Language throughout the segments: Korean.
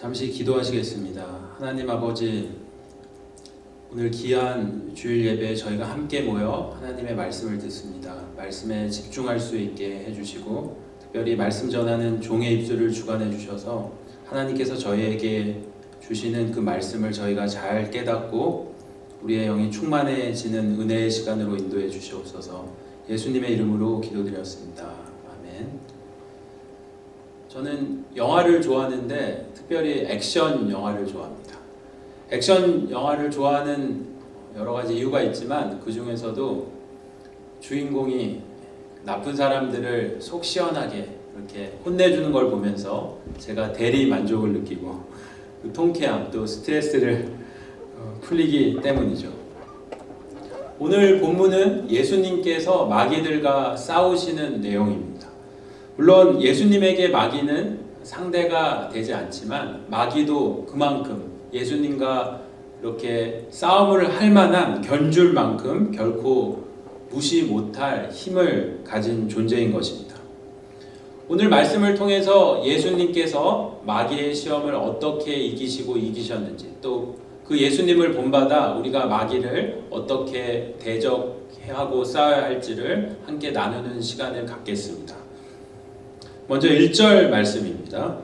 잠시 기도하시겠습니다. 하나님 아버지, 오늘 귀한 주일 예배에 저희가 함께 모여 하나님의 말씀을 듣습니다. 말씀에 집중할 수 있게 해주시고 특별히 말씀 전하는 종의 입술을 주관해 주셔서 하나님께서 저희에게 주시는 그 말씀을 저희가 잘 깨닫고 우리의 영이 충만해지는 은혜의 시간으로 인도해 주시옵소서. 예수님의 이름으로 기도드렸습니다. 아멘. 저는 영화를 좋아하는데 특별히 액션 영화를 좋아합니다. 액션 영화를 좋아하는 여러 가지 이유가 있지만 그 중에서도 주인공이 나쁜 사람들을 속 시원하게 이렇게 혼내주는 걸 보면서 제가 대리 만족을 느끼고 그 통쾌함 또 스트레스를 풀리기 때문이죠. 오늘 본문은 예수님께서 마귀들과 싸우시는 내용입니다. 물론 예수님에게 마귀는 상대가 되지 않지만 마귀도 그만큼 예수님과 이렇게 싸움을 할 만한 견줄 만큼 결코 무시 못할 힘을 가진 존재인 것입니다. 오늘 말씀을 통해서 예수님께서 마귀의 시험을 어떻게 이기시고 이기셨는지 또 그 예수님을 본받아 우리가 마귀를 어떻게 대적하고 싸워야 할지를 함께 나누는 시간을 갖겠습니다. 먼저 1절 말씀입니다.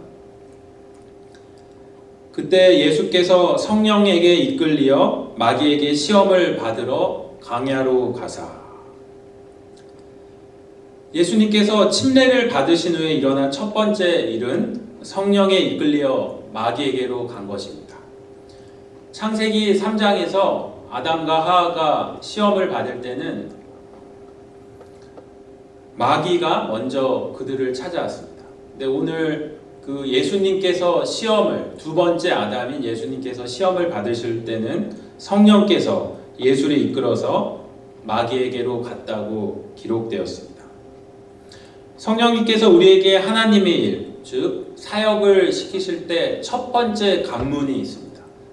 그때 예수께서 성령에게 이끌리어 마귀에게 시험을 받으러 광야로 가사. 예수님께서 침례를 받으신 후에 일어난 첫 번째 일은 성령에 이끌리어 마귀에게로 간 것입니다. 창세기 3장에서 아담과 하와가 시험을 받을 때는 마귀가 먼저 그들을 찾아왔습니다. 근데 오늘 그 예수님께서 시험을 두 번째 아담인 예수님께서 시험을 받으실 때는 성령께서 예수를 이끌어서 마귀에게로 갔다고 기록되었습니다. 성령님께서 우리에게 하나님의 일, 즉 사역을 시키실 때 첫 번째 관문이 있습니다.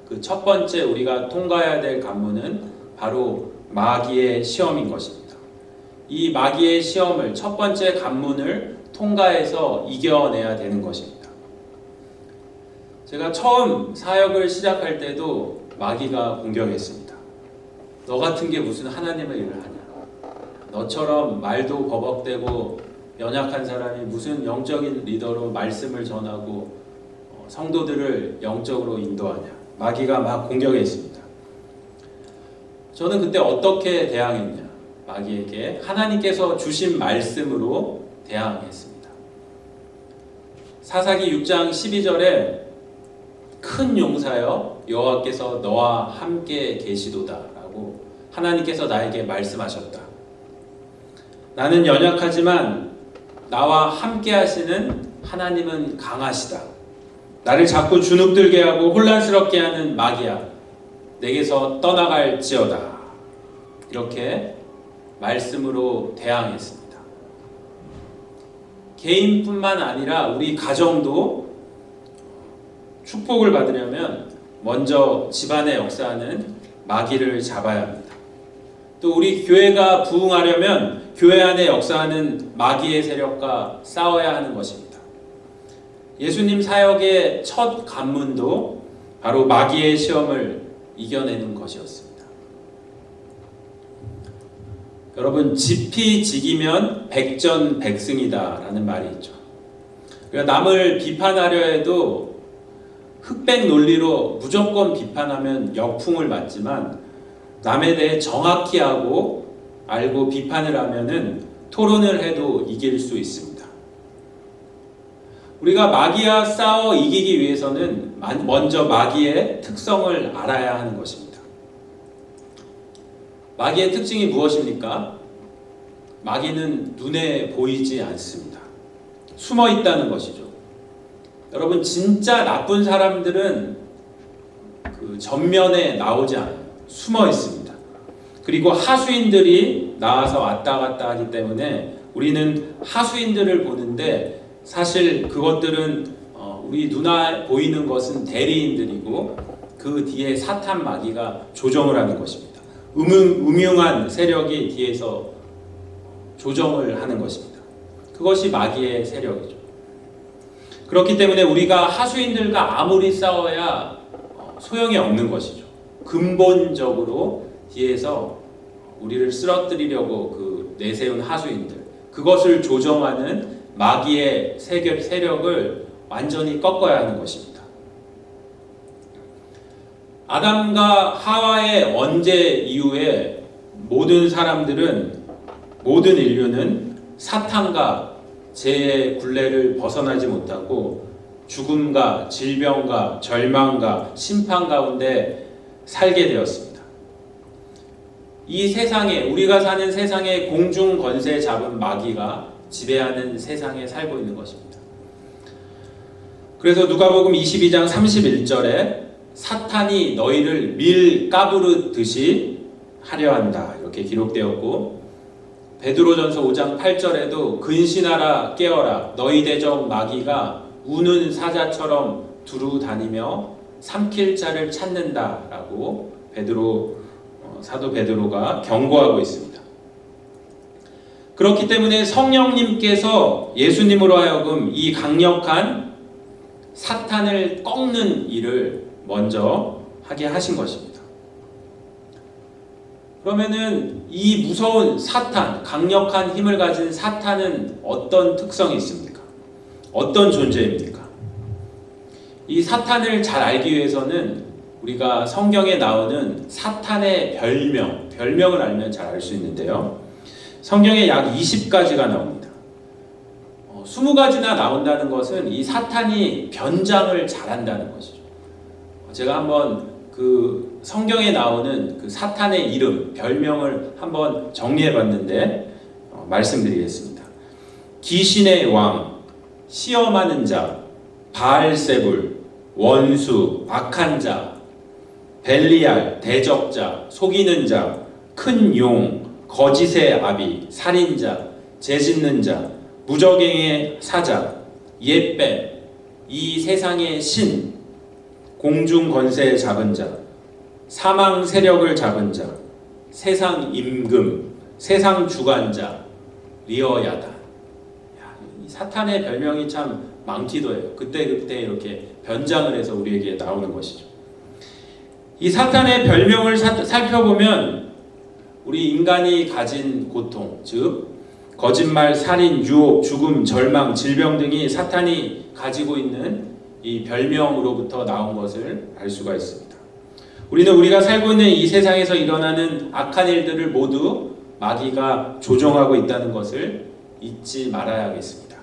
그 첫 번째 우리가 통과해야 될 관문은 바로 마귀의 시험인 것입니다. 이 마귀의 시험을 첫 번째 관문을 통과해서 이겨내야 되는 것입니다. 제가 처음 사역을 시작할 때도 마귀가 공격했습니다. 너 같은 게 무슨 하나님의 일을 하냐? 너처럼 말도 버벅대고 연약한 사람이 무슨 영적인 리더로 말씀을 전하고 성도들을 영적으로 인도하냐? 마귀가 막 공격했습니다. 저는 그때 어떻게 대항했냐? 마귀에게 하나님께서 주신 말씀으로 대항했습니다. 사사기 6장 12절에 큰 용사여 여호와께서 너와 함께 계시도다 라고 하나님께서 나에게 말씀하셨다. 나는 연약하지만 나와 함께 하시는 하나님은 강하시다. 나를 자꾸 주눅들게 하고 혼란스럽게 하는 마귀야, 내게서 떠나갈지어다. 이렇게 말씀으로 대항했습니다. 개인뿐만 아니라 우리 가정도 축복을 받으려면 먼저 집안에 역사하는 마귀를 잡아야 합니다. 또 우리 교회가 부흥하려면 교회 안에 역사하는 마귀의 세력과 싸워야 하는 것입니다. 예수님 사역의 첫 관문도 바로 마귀의 시험을 이겨내는 것이었습니다. 여러분, 지피지기면 백전백승이다 라는 말이 있죠. 그러니까 남을 비판하려 해도 흑백 논리로 무조건 비판하면 역풍을 맞지만 남에 대해 정확히 알고 비판을 하면은 토론을 해도 이길 수 있습니다. 우리가 마귀와 싸워 이기기 위해서는 먼저 마귀의 특성을 알아야 하는 것입니다. 마귀의 특징이 무엇입니까? 마귀는 눈에 보이지 않습니다. 숨어 있다는 것이죠. 여러분, 진짜 나쁜 사람들은 그 전면에 나오지 않아요. 숨어 있습니다. 그리고 하수인들이 나와서 왔다 갔다 하기 때문에 우리는 하수인들을 보는데 사실 그것들은 우리 눈에 보이는 것은 대리인들이고 그 뒤에 사탄 마귀가 조정을 하는 것입니다. 음흉한 세력이 뒤에서 조정을 하는 것입니다. 그것이 마귀의 세력이죠. 그렇기 때문에 우리가 하수인들과 아무리 싸워야 소용이 없는 것이죠. 근본적으로 뒤에서 우리를 쓰러뜨리려고 그 내세운 하수인들, 그것을 조정하는 마귀의 세력을 완전히 꺾어야 하는 것입니다. 아담과 하와의 언제 이후에 모든 인류는 사탄과 죄의 굴레를 벗어나지 못하고 죽음과 질병과 절망과 심판 가운데 살게 되었습니다. 이 세상에, 우리가 사는 세상에 공중 권세 잡은 마귀가 지배하는 세상에 살고 있는 것입니다. 그래서 누가복음 22장 31절에 사탄이 너희를 밀 까부르듯이 하려 한다, 이렇게 기록되었고, 베드로전서 5장 8절에도 근신하라 깨어라 너희 대적 마귀가 우는 사자처럼 두루 다니며 삼킬 자를 찾는다라고 사도 베드로가 경고하고 있습니다. 그렇기 때문에 성령님께서 예수님으로 하여금 이 강력한 사탄을 꺾는 일을 먼저 하게 하신 것입니다. 그러면은 이 무서운 사탄, 강력한 힘을 가진 사탄은 어떤 특성이 있습니까? 어떤 존재입니까? 이 사탄을 잘 알기 위해서는 우리가 성경에 나오는 사탄의 별명을 알면 잘 알 수 있는데요. 성경에 약 20가지가 나옵니다. 20가지나 나온다는 것은 이 사탄이 변장을 잘한다는 것이죠. 제가 한번 그 성경에 나오는 그 사탄의 이름, 별명을 한번 정리해 봤는데 말씀드리겠습니다. 귀신의 왕, 시험하는 자, 바알세불, 원수, 악한 자, 벨리알, 대적자, 속이는 자, 큰 용, 거짓의 아비, 살인자, 죄짓는 자, 무적행의 사자, 옛뱀, 이 세상의 신, 공중 권세 잡은 자, 사망 세력을 잡은 자, 세상 임금, 세상 주관자, 리어야단. 이 사탄의 별명이 참 많기도 해요. 그때 이렇게 변장을 해서 우리에게 나오는 것이죠. 이 사탄의 별명을 살펴보면 우리 인간이 가진 고통, 즉 거짓말, 살인, 유혹, 죽음, 절망, 질병 등이 사탄이 가지고 있는 이 별명으로부터 나온 것을 알 수가 있습니다. 우리는 우리가 살고 있는 이 세상에서 일어나는 악한 일들을 모두 마귀가 조종하고 있다는 것을 잊지 말아야겠습니다.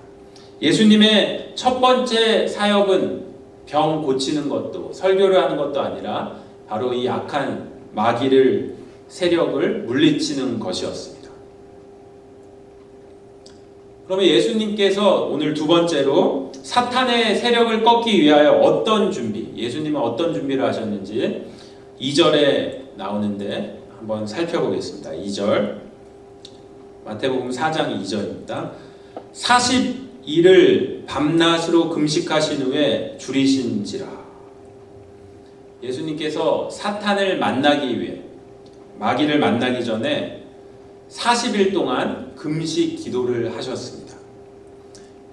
예수님의 첫 번째 사역은 병 고치는 것도, 설교를 하는 것도 아니라 바로 이 악한 세력을 물리치는 것이었습니다. 그러면 예수님께서 오늘 두 번째로 사탄의 세력을 꺾기 위하여 예수님은 어떤 준비를 하셨는지 2절에 나오는데 한번 살펴보겠습니다. 2절, 마태복음 4장 2절입니다. 40일을 밤낮으로 금식하신 후에 줄이신지라. 예수님께서 사탄을 만나기 위해, 마귀를 만나기 전에 40일 동안 금식 기도를 하셨습니다.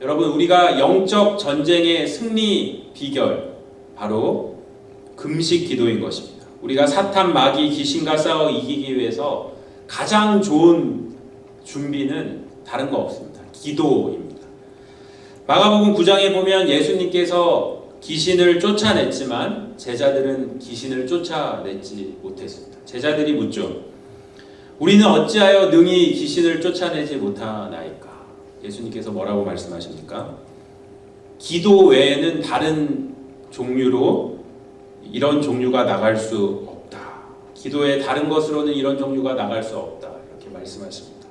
여러분, 우리가 영적 전쟁의 승리 비결, 바로 금식 기도인 것입니다. 우리가 사탄, 마귀, 귀신과 싸워 이기기 위해서 가장 좋은 준비는 다른 거 없습니다. 기도입니다. 마가복음 9장에 보면 예수님께서 귀신을 쫓아냈지만 제자들은 귀신을 쫓아내지 못했습니다. 제자들이 묻죠. 우리는 어찌하여 능히 귀신을 쫓아내지 못하나이까? 예수님께서 뭐라고 말씀하십니까? 기도 외에는 다른 종류로 이런 종류가 나갈 수 없다. 기도의 다른 것으로는 이런 종류가 나갈 수 없다. 이렇게 말씀하십니다.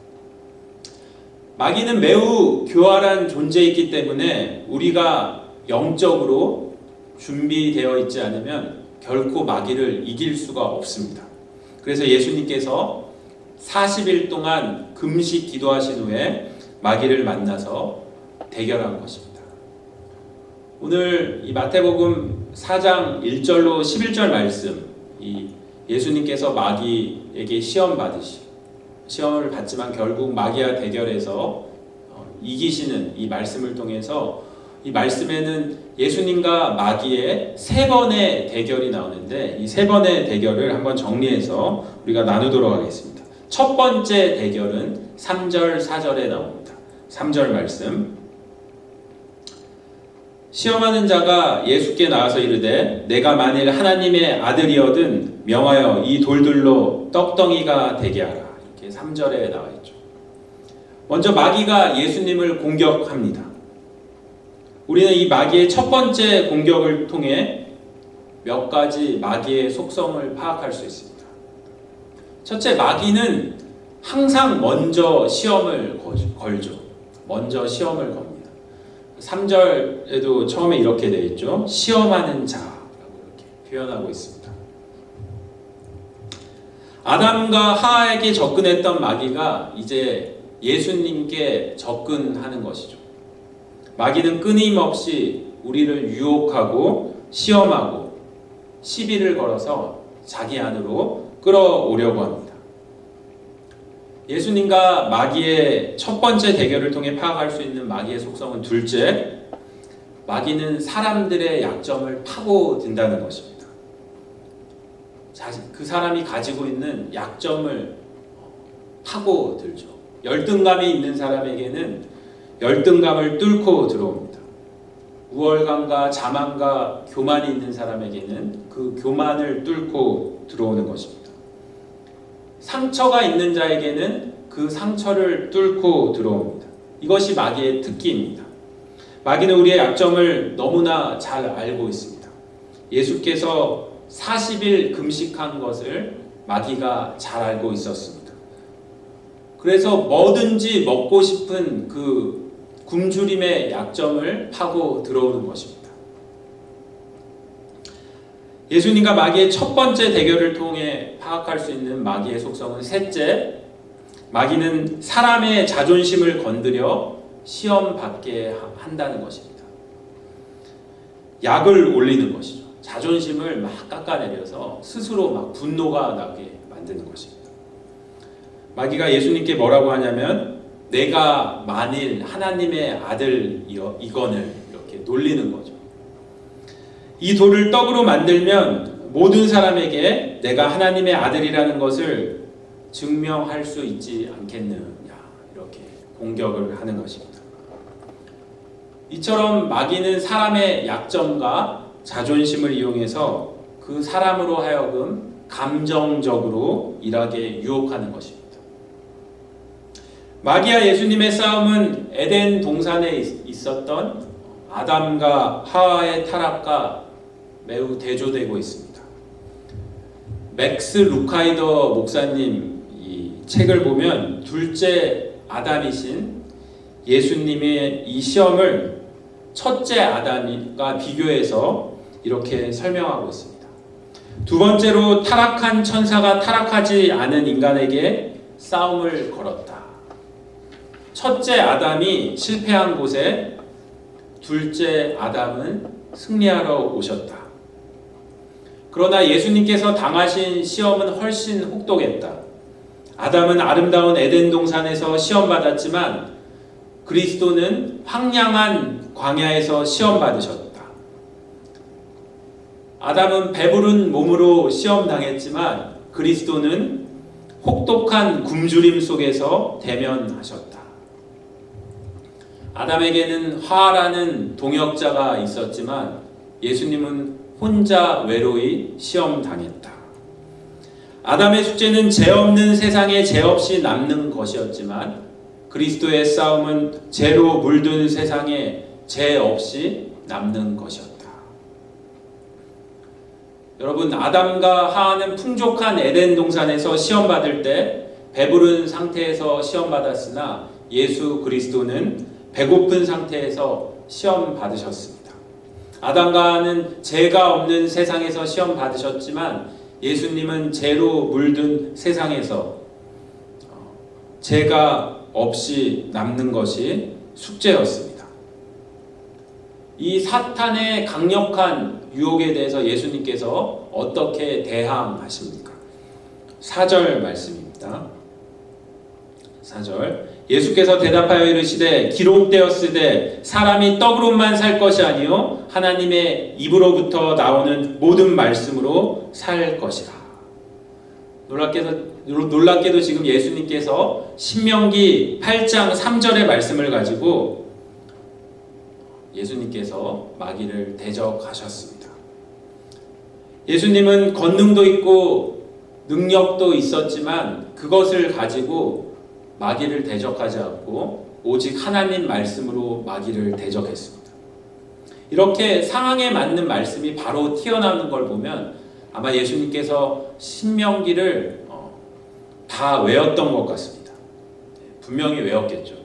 마귀는 매우 교활한 존재이기 때문에 우리가 영적으로 준비되어 있지 않으면 결코 마귀를 이길 수가 없습니다. 그래서 예수님께서 40일 동안 금식 기도하신 후에 마귀를 만나서 대결한 것입니다. 오늘 이 마태복음 4장 1절로 11절 말씀, 이 예수님께서 마귀에게 시험을 받지만 결국 마귀와 대결해서 이기시는 이 말씀을 통해서 이 말씀에는 예수님과 마귀의 세 번의 대결이 나오는데 이 세 번의 대결을 한번 정리해서 우리가 나누도록 하겠습니다. 첫 번째 대결은 3절, 4절에 나옵니다. 3절 말씀. 시험하는 자가 예수께 나와서 이르되 내가 만일 하나님의 아들이거든 명하여 이 돌들로 떡덩이가 되게 하라. 이렇게 3절에 나와 있죠. 먼저 마귀가 예수님을 공격합니다. 우리는 이 마귀의 첫 번째 공격을 통해 몇 가지 마귀의 속성을 파악할 수 있습니다. 첫째, 마귀는 항상 먼저 시험을 걸죠. 먼저 시험을 겁니다. 3절에도 처음에 이렇게 되어 있죠. 시험하는 자라고 이렇게 표현하고 있습니다. 아담과 하와에게 접근했던 마귀가 이제 예수님께 접근하는 것이죠. 마귀는 끊임없이 우리를 유혹하고 시험하고 시비를 걸어서 자기 안으로 끌어오려고 합니다. 예수님과 마귀의 첫 번째 대결을 통해 파악할 수 있는 마귀의 속성은 둘째, 마귀는 사람들의 약점을 파고든다는 것입니다. 그 사람이 가지고 있는 약점을 파고들죠. 열등감이 있는 사람에게는 열등감을 뚫고 들어옵니다. 우월감과 자만과 교만이 있는 사람에게는 그 교만을 뚫고 들어오는 것입니다. 상처가 있는 자에게는 그 상처를 뚫고 들어옵니다. 이것이 마귀의 특기입니다. 마귀는 우리의 약점을 너무나 잘 알고 있습니다. 예수께서 40일 금식한 것을 마귀가 잘 알고 있었습니다. 그래서 뭐든지 먹고 싶은 그 굶주림의 약점을 파고 들어오는 것입니다. 예수님과 마귀의 첫 번째 대결을 통해 파악할 수 있는 마귀의 속성은 셋째, 마귀는 사람의 자존심을 건드려 시험받게 한다는 것입니다. 약을 올리는 것이죠. 자존심을 막 깎아내려서 스스로 막 분노가 나게 만드는 것입니다. 마귀가 예수님께 뭐라고 하냐면 내가 만일 하나님의 아들이거늘 이렇게 놀리는 거죠. 이 돌을 떡으로 만들면 모든 사람에게 내가 하나님의 아들이라는 것을 증명할 수 있지 않겠느냐 이렇게 공격을 하는 것입니다. 이처럼 마귀는 사람의 약점과 자존심을 이용해서 그 사람으로 하여금 감정적으로 일하게 유혹하는 것입니다. 마귀와 예수님의 싸움은 에덴 동산에 있었던 아담과 하와의 타락과 매우 대조되고 있습니다. 맥스 루카이더 목사님 이 책을 보면 둘째 아담이신 예수님의 이 시험을 첫째 아담과 비교해서 이렇게 설명하고 있습니다. 두 번째로 타락한 천사가 타락하지 않은 인간에게 싸움을 걸었다. 첫째 아담이 실패한 곳에 둘째 아담은 승리하러 오셨다. 그러나 예수님께서 당하신 시험은 훨씬 혹독했다. 아담은 아름다운 에덴 동산에서 시험받았지만 그리스도는 황량한 광야에서 시험받으셨다. 아담은 배부른 몸으로 시험당했지만 그리스도는 혹독한 굶주림 속에서 대면하셨다. 아담에게는 화라는 동역자가 있었지만 예수님은 혼자 외로이 시험당했다. 아담의 숙제는 죄 없는 세상에 죄 없이 남는 것이었지만 그리스도의 싸움은 죄로 물든 세상에 죄 없이 남는 것이었다. 여러분, 아담과 하와는 풍족한 에덴 동산에서 시험받을 때 배부른 상태에서 시험받았으나 예수 그리스도는 배고픈 상태에서 시험받으셨습니다. 아담과 하와는 죄가 없는 세상에서 시험받으셨지만 예수님은 죄로 물든 세상에서 죄가 없이 남는 것이 숙제였습니다. 이 사탄의 강력한 유혹에 대해서 예수님께서 어떻게 대항하십니까? 4절 말씀입니다. 4절 예수께서 대답하여 이르시되 기록되었으되 사람이 떡으로만 살 것이 아니요 하나님의 입으로부터 나오는 모든 말씀으로 살 것이라. 놀랍게도 지금 예수님께서 신명기 8장 3절의 말씀을 가지고 예수님께서 마귀를 대적하셨습니다. 예수님은 권능도 있고 능력도 있었지만 그것을 가지고 마귀를 대적하지 않고 오직 하나님 말씀으로 마귀를 대적했습니다. 이렇게 상황에 맞는 말씀이 바로 튀어나오는 걸 보면 아마 예수님께서 신명기를 다 외웠던 것 같습니다. 분명히 외웠겠죠.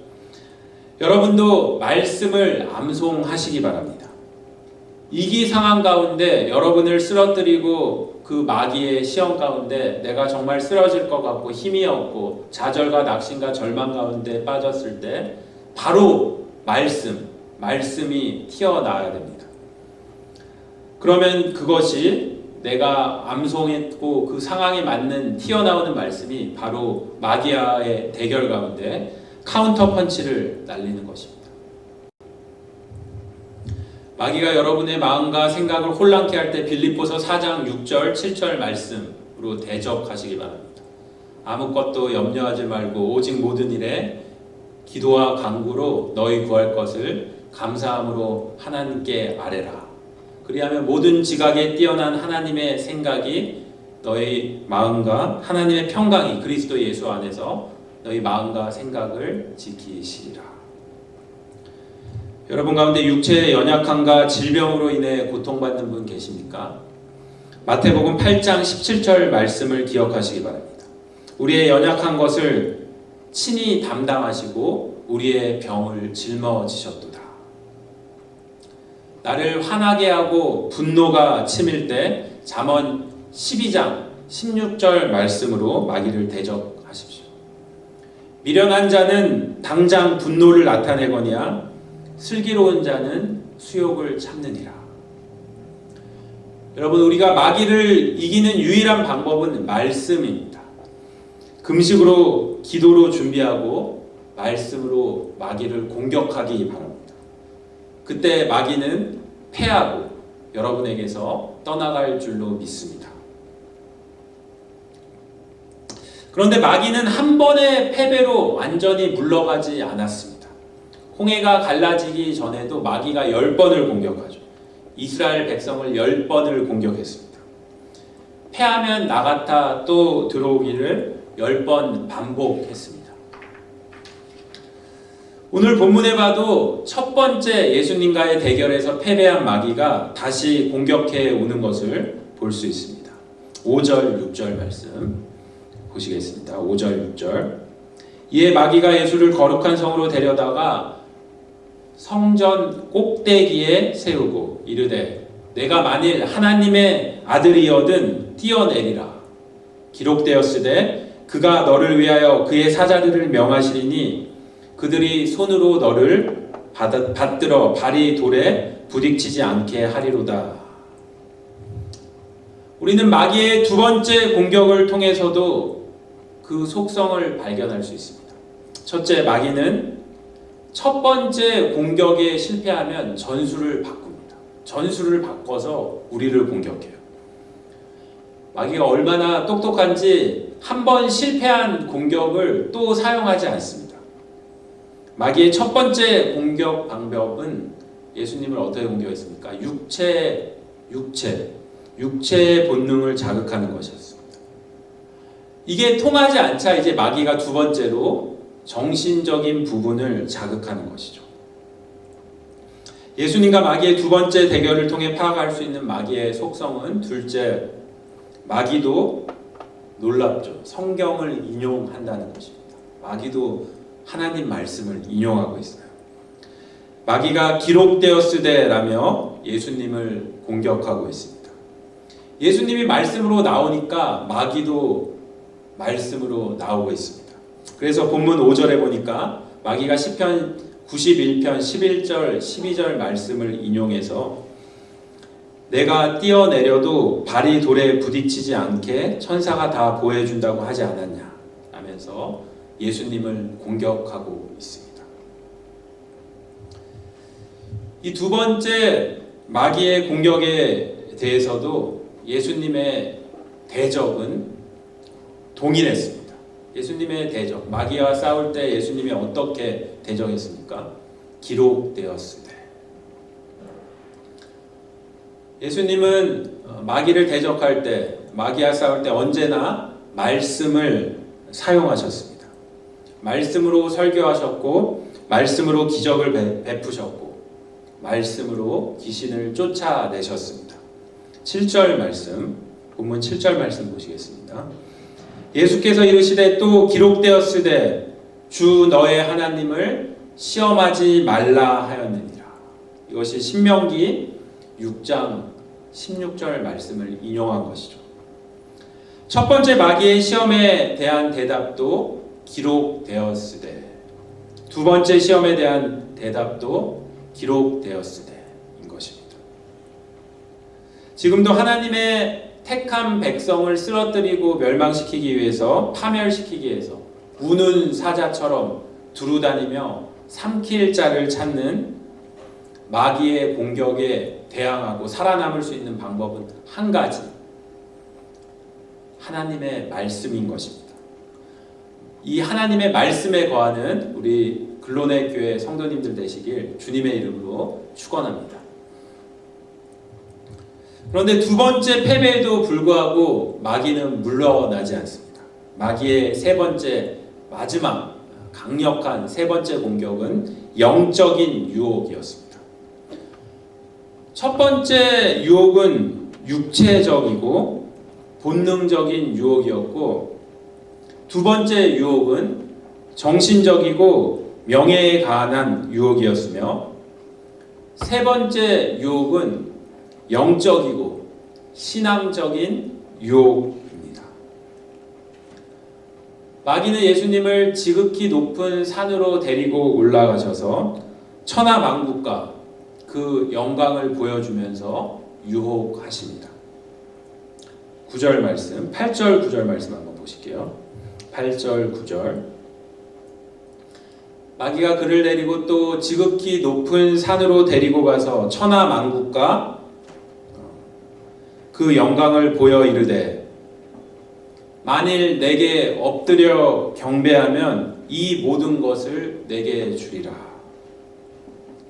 여러분도 말씀을 암송하시기 바랍니다. 위기 상황 가운데 여러분을 쓰러뜨리고 그 마귀의 시험 가운데 내가 정말 쓰러질 것 같고 힘이 없고 좌절과 낙심과 절망 가운데 빠졌을 때 바로 말씀이 튀어나와야 됩니다. 그러면 그것이 내가 암송했고 그 상황에 맞는 튀어나오는 말씀이 바로 마귀와의 대결 가운데 카운터 펀치를 날리는 것입니다. 마귀가 여러분의 마음과 생각을 혼란케 할 때 빌립보서 4장 6절 7절 말씀으로 대적하시기 바랍니다. 아무것도 염려하지 말고 오직 모든 일에 기도와 간구로 너희 구할 것을 감사함으로 하나님께 아뢰라. 그리하면 모든 지각에 뛰어난 하나님의 생각이 너희 마음과 하나님의 평강이 그리스도 예수 안에서 너희 마음과 생각을 지키시리라. 여러분 가운데 육체의 연약함과 질병으로 인해 고통받는 분 계십니까? 마태복음 8장 17절 말씀을 기억하시기 바랍니다. 우리의 연약한 것을 친히 담당하시고 우리의 병을 짊어지셨도다. 나를 화나게 하고 분노가 치밀 때 잠언 12장 16절 말씀으로 마귀를 대적하십시오. 미련한 자는 당장 분노를 나타내거니와 슬기로운 자는 수욕을 참느니라. 여러분, 우리가 마귀를 이기는 유일한 방법은 말씀입니다. 금식으로 기도로 준비하고 말씀으로 마귀를 공격하기 바랍니다. 그때 마귀는 패하고 여러분에게서 떠나갈 줄로 믿습니다. 그런데 마귀는 한 번의 패배로 완전히 물러가지 않았습니다. 홍해가 갈라지기 전에도 마귀가 10번을 공격하죠. 이스라엘 백성을 10번을 공격했습니다. 패하면 나갔다 또 들어오기를 10번 반복했습니다. 오늘 본문에 봐도 첫 번째 예수님과의 대결에서 패배한 마귀가 다시 공격해 오는 것을 볼 수 있습니다. 5절 6절 말씀 보시겠습니다. 5절 6절 이에 마귀가 예수를 거룩한 성으로 데려다가 성전 꼭대기에 세우고 이르되 내가 만일 하나님의 아들이거든 뛰어내리라. 기록되었으되 그가 너를 위하여 그의 사자들을 명하시리니 그들이 손으로 너를 받들어 발이 돌에 부딪히지 않게 하리로다. 우리는 마귀의 두 번째 공격을 통해서도 그 속성을 발견할 수 있습니다. 첫째, 마귀는 첫 번째 공격에 실패하면 전술을 바꿉니다. 전술을 바꿔서 우리를 공격해요. 마귀가 얼마나 똑똑한지 한 번 실패한 공격을 또 사용하지 않습니다. 마귀의 첫 번째 공격 방법은 예수님을 어떻게 공격했습니까? 육체의 본능을 자극하는 것이었습니다. 이게 통하지 않자 이제 마귀가 두 번째로 정신적인 부분을 자극하는 것이죠. 예수님과 마귀의 두 번째 대결을 통해 파악할 수 있는 마귀의 속성은 둘째, 마귀도 놀랍죠. 성경을 인용한다는 것입니다. 마귀도 하나님 말씀을 인용하고 있어요. 마귀가 기록되었으되라며 예수님을 공격하고 있습니다. 예수님이 말씀으로 나오니까 마귀도 말씀으로 나오고 있습니다. 그래서 본문 5절에 보니까 마귀가 시편 91편 11절 12절 말씀을 인용해서 내가 뛰어내려도 발이 돌에 부딪히지 않게 천사가 다 보호해준다고 하지 않았냐 하면서 예수님을 공격하고 있습니다. 이 두 번째 마귀의 공격에 대해서도 예수님의 대적은 동일했습니다. 예수님의 대적, 마귀와 싸울 때 예수님이 어떻게 대적했습니까? 기록되었으되. 예수님은 마귀를 대적할 때, 마귀와 싸울 때 언제나 말씀을 사용하셨습니다. 말씀으로 설교하셨고, 말씀으로 기적을 베푸셨고, 말씀으로 귀신을 쫓아내셨습니다. 7절 말씀, 본문 7절 말씀 보시겠습니다. 예수께서 이르시되 또 기록되었으되 주 너의 하나님을 시험하지 말라 하였느니라. 이것이 신명기 6장 16절 말씀을 인용한 것이죠. 첫 번째 마귀의 시험에 대한 대답도 기록되었으되, 두 번째 시험에 대한 대답도 기록되었으되인 것입니다. 지금도 하나님의 택한 백성을 쓰러뜨리고 멸망시키기 위해서, 파멸시키기 위해서 우는 사자처럼 두루다니며 삼킬 자를 찾는 마귀의 공격에 대항하고 살아남을 수 있는 방법은 한 가지, 하나님의 말씀인 것입니다. 이 하나님의 말씀에 거하는 우리 글로네 교회 성도님들 되시길 주님의 이름으로 축원합니다. 그런데 두 번째 패배에도 불구하고 마귀는 물러나지 않습니다. 마귀의 세 번째, 마지막 강력한 세 번째 공격은 영적인 유혹이었습니다. 첫 번째 유혹은 육체적이고 본능적인 유혹이었고, 두 번째 유혹은 정신적이고 명예에 관한 유혹이었으며, 세 번째 유혹은 영적이고 신앙적인 유혹입니다. 마귀는 예수님을 지극히 높은 산으로 데리고 올라가셔서 천하만국과 그 영광을 보여주면서 유혹하십니다. 9절 말씀, 8절 9절 말씀 한번 보실게요. 8절 9절. 마귀가 그를 데리고 또 지극히 높은 산으로 데리고 가서 천하만국과 그 영광을 보여 이르되, 만일 내게 엎드려 경배하면 이 모든 것을 내게 주리라.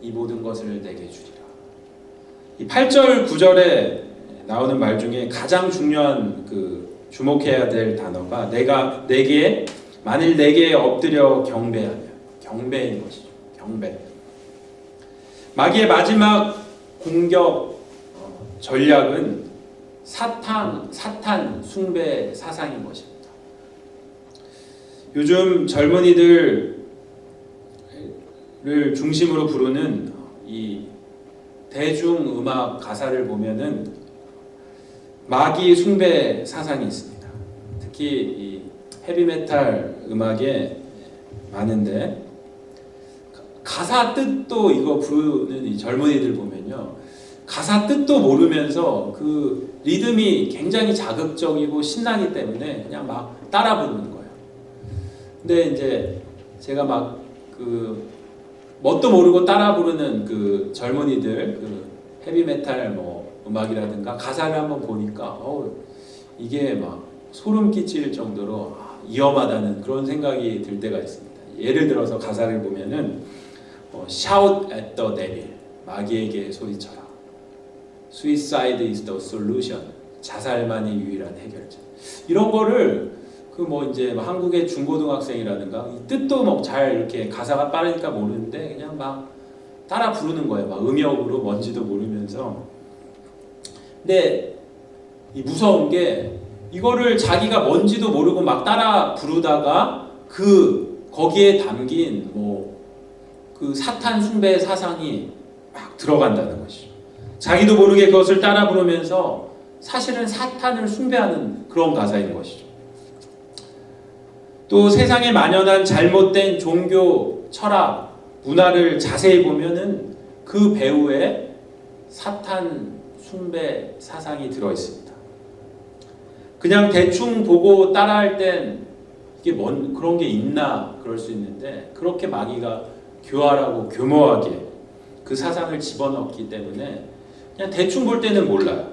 이 모든 것을 내게 주리라. 이 8절 9절에 나오는 말 중에 가장 중요한 주목해야 될 단어가 만일 내게 엎드려 경배하면, 경배인 것이죠. 경배. 마귀의 마지막 공격 전략은 사탄 숭배 사상인 것입니다. 요즘 젊은이들을 중심으로 부르는 이 대중음악 가사를 보면은 마귀 숭배 사상이 있습니다. 특히 이 헤비메탈 음악에 많은데, 가사 뜻도 이거 부르는 이 젊은이들 보면요, 가사 뜻도 모르면서 그 리듬이 굉장히 자극적이고 신나기 때문에 그냥 막 따라 부르는 거예요. 근데 이제 제가 막 뭣도 모르고 따라 부르는 그 젊은이들 헤비메탈 음악이라든가 가사를 한번 보니까 이게 막 소름 끼칠 정도로 위험하다는 그런 생각이 들 때가 있습니다. 예를 들어서 가사를 보면은 Shout at the devil, 마귀에게 소리쳐라. Suicide is the solution, 자살만이 유일한 해결책. 이런 거를 이제 한국의 중고등학생이라든가 이 뜻도 잘 이렇게 가사가 빠르니까 모르는데 그냥 막 따라 부르는 거예요. 막 음역으로 뭔지도 모르면서. 근데 이 무서운 게, 이거를 자기가 뭔지도 모르고 막 따라 부르다가 거기에 담긴 그 사탄 숭배 사상이 막 들어간다는 것이죠. 자기도 모르게 그것을 따라 부르면서 사실은 사탄을 숭배하는 그런 가사인 것이죠. 또 세상에 만연한 잘못된 종교, 철학, 문화를 자세히 보면은 그 배후에 사탄 숭배 사상이 들어 있습니다. 그냥 대충 보고 따라할 땐 이게 그런 게 있나 그럴 수 있는데, 그렇게 마귀가 교활하고 교묘하게 그 사상을 집어넣기 때문에 그냥 대충 볼 때는 몰라요.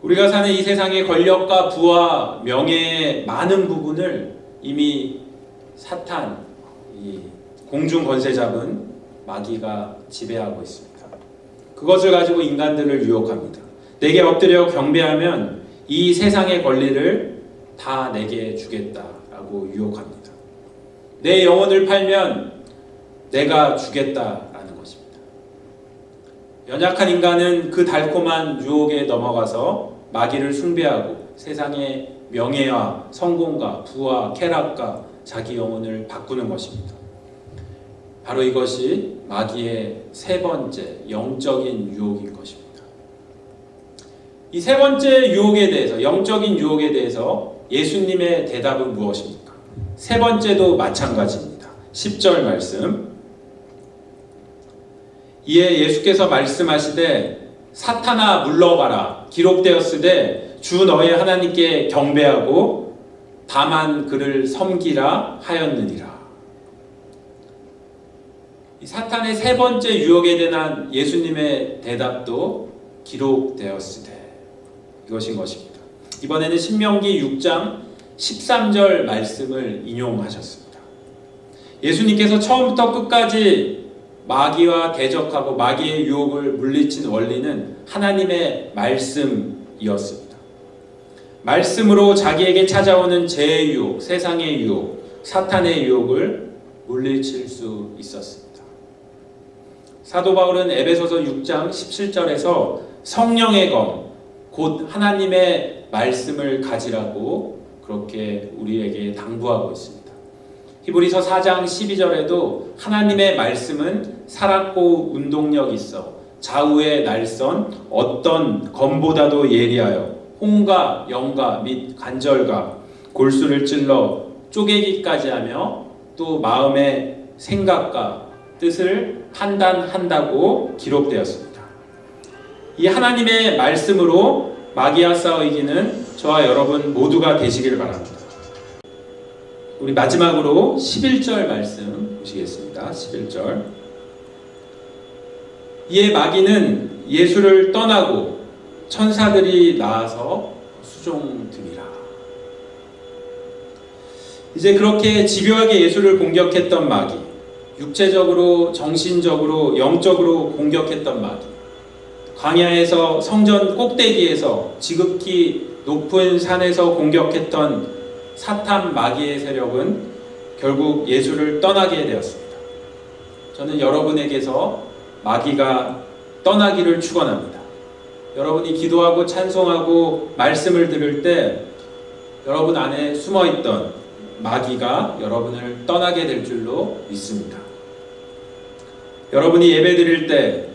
우리가 사는 이 세상의 권력과 부와 명예의 많은 부분을 이미 사탄, 이 공중 권세 잡은 마귀가 지배하고 있습니다. 그것을 가지고 인간들을 유혹합니다. 내게 엎드려 경배하면 이 세상의 권리를 다 내게 주겠다라고 유혹합니다. 내 영혼을 팔면 내가 주겠다라는 것입니다. 연약한 인간은 그 달콤한 유혹에 넘어가서 마귀를 숭배하고 세상의 명예와 성공과 부와 쾌락과 자기 영혼을 바꾸는 것입니다. 바로 이것이 마귀의 세 번째 영적인 유혹인 것입니다. 이 세 번째 유혹에 대해서, 영적인 유혹에 대해서 예수님의 대답은 무엇입니까? 세 번째도 마찬가지입니다. 10절 말씀. 이에 예수께서 말씀하시되 사탄아 물러가라. 기록되었으되 주 너의 하나님께 경배하고 다만 그를 섬기라 하였느니라. 이 사탄의 세 번째 유혹에 대한 예수님의 대답도 기록되었으되 이것인 것입니다. 이번에는 신명기 6장 13절 말씀을 인용하셨습니다. 예수님께서 처음부터 끝까지 마귀와 대적하고 마귀의 유혹을 물리친 원리는 하나님의 말씀이었습니다. 말씀으로 자기에게 찾아오는 죄의 유혹, 세상의 유혹, 사탄의 유혹을 물리칠 수 있었습니다. 사도 바울은 에베소서 6장 17절에서 성령의 검, 곧 하나님의 말씀을 가지라고 그렇게 우리에게 당부하고 있습니다. 히브리서 4장 12절에도 하나님의 말씀은 살았고 운동력 있어 좌우의 날선 어떤 검보다도 예리하여 홍과 영과 및 간절과 골수를 찔러 쪼개기까지 하며 또 마음의 생각과 뜻을 판단한다고 기록되었습니다. 이 하나님의 말씀으로 마귀와 싸워 이기는 저와 여러분 모두가 되시길 바랍니다. 우리 마지막으로 11절 말씀 보시겠습니다. 11절. 이에 마귀는 예수를 떠나고 천사들이 나와서 수종드니라. 이제 그렇게 집요하게 예수를 공격했던 마귀, 육체적으로, 정신적으로, 영적으로 공격했던 마귀, 광야에서 성전 꼭대기에서 지극히 높은 산에서 공격했던 사탄 마귀의 세력은 결국 예수를 떠나게 되었습니다. 저는 여러분에게서 마귀가 떠나기를 축원합니다. 여러분이 기도하고 찬송하고 말씀을 들을 때 여러분 안에 숨어있던 마귀가 여러분을 떠나게 될 줄로 믿습니다. 여러분이 예배 드릴 때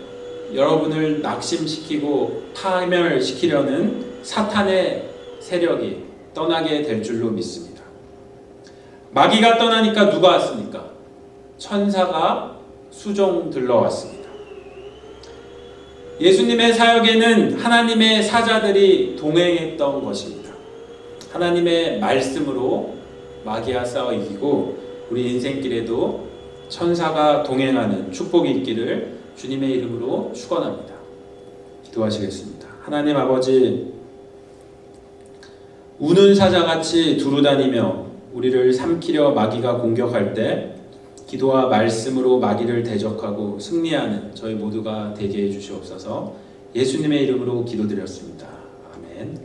여러분을 낙심시키고 파멸시키려는 사탄의 세력이 떠나게 될 줄로 믿습니다. 마귀가 떠나니까 누가 왔습니까? 천사가 수종 들러왔습니다. 예수님의 사역에는 하나님의 사자들이 동행했던 것입니다. 하나님의 말씀으로 마귀와 싸워 이기고 우리 인생길에도 천사가 동행하는 축복이 있기를 주님의 이름으로 축원합니다. 기도하시겠습니다. 하나님 아버지, 우는 사자같이 두루다니며 우리를 삼키려 마귀가 공격할 때 기도와 말씀으로 마귀를 대적하고 승리하는 저희 모두가 되게 해주시옵소서. 예수님의 이름으로 기도드렸습니다. 아멘.